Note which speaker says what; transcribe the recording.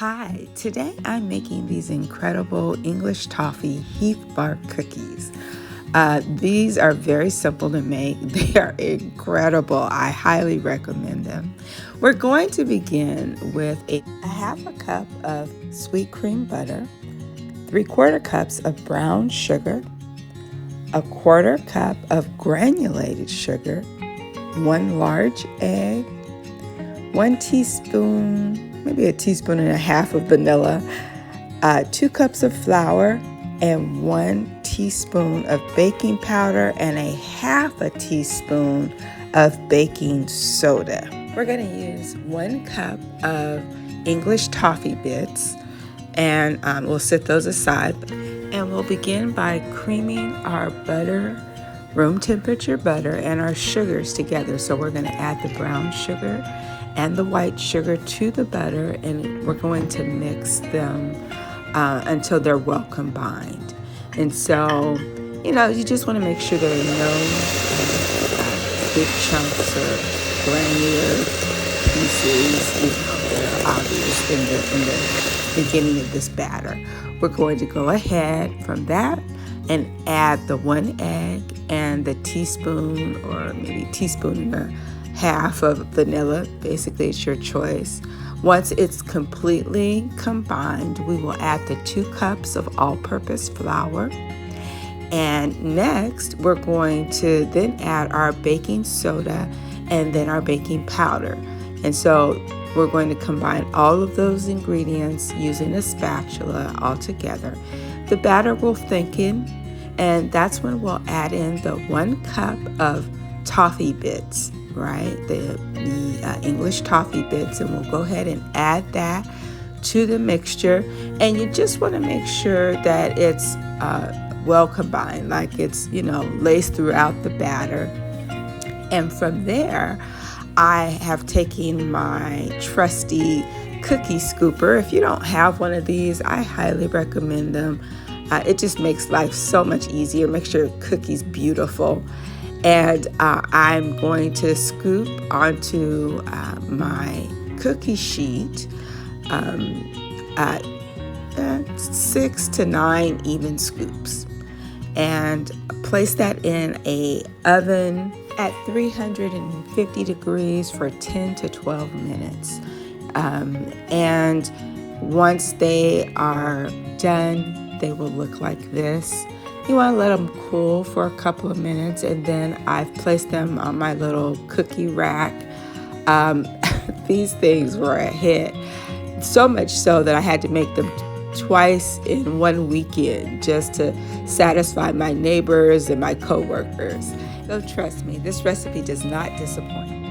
Speaker 1: Hi, today I'm making these incredible English Toffee Heath Bar cookies. These are very simple to make. They are incredible. I highly recommend them. We're going to begin with a half a cup of sweet cream butter, 3/4 cups of brown sugar, 1/4 cup of granulated sugar, 1 large egg, 1 teaspoon, maybe a teaspoon and a half of vanilla, 2 cups of flour, and 1 teaspoon of baking powder and a half a teaspoon of baking soda. We're going to use 1 cup of English Toffee bits, and we'll set those aside. And we'll begin by creaming our butter, room temperature butter, and our sugars together. So we're going to add the brown sugar and the white sugar to the butter, and we're going to mix them until they're well combined. And so, you just want to make sure there are no big chunks or granular pieces, that are obvious in the beginning of this batter. We're going to go ahead from that and add the 1 egg and the teaspoon or maybe teaspoon and a half of vanilla. Basically, it's your choice. Once it's completely combined, we will add the 2 cups of all-purpose flour. And next, we're going to then add our baking soda and then our baking powder. And so we're going to combine all of those ingredients using a spatula all together. The batter will thicken, and that's when we'll add in the 1 cup of toffee bits, right? The English toffee bits, and we'll go ahead and add that to the mixture. And you just want to make sure that it's well combined, like it's, laced throughout the batter. And from there, I have taken my trusty cookie scooper. If you don't have one of these, I highly recommend them. It just makes life so much easier, makes your cookies beautiful. And I'm going to scoop onto my cookie sheet 6 to 9 even scoops, and place that in a oven at 350 degrees for 10 to 12 minutes. And once they are done, they will look like this. You want to let them cool for a couple of minutes, and then I've placed them on my little cookie rack. These things were a hit, so much so that I had to make them twice in one weekend just to satisfy my neighbors and my coworkers. So trust me, this recipe does not disappoint.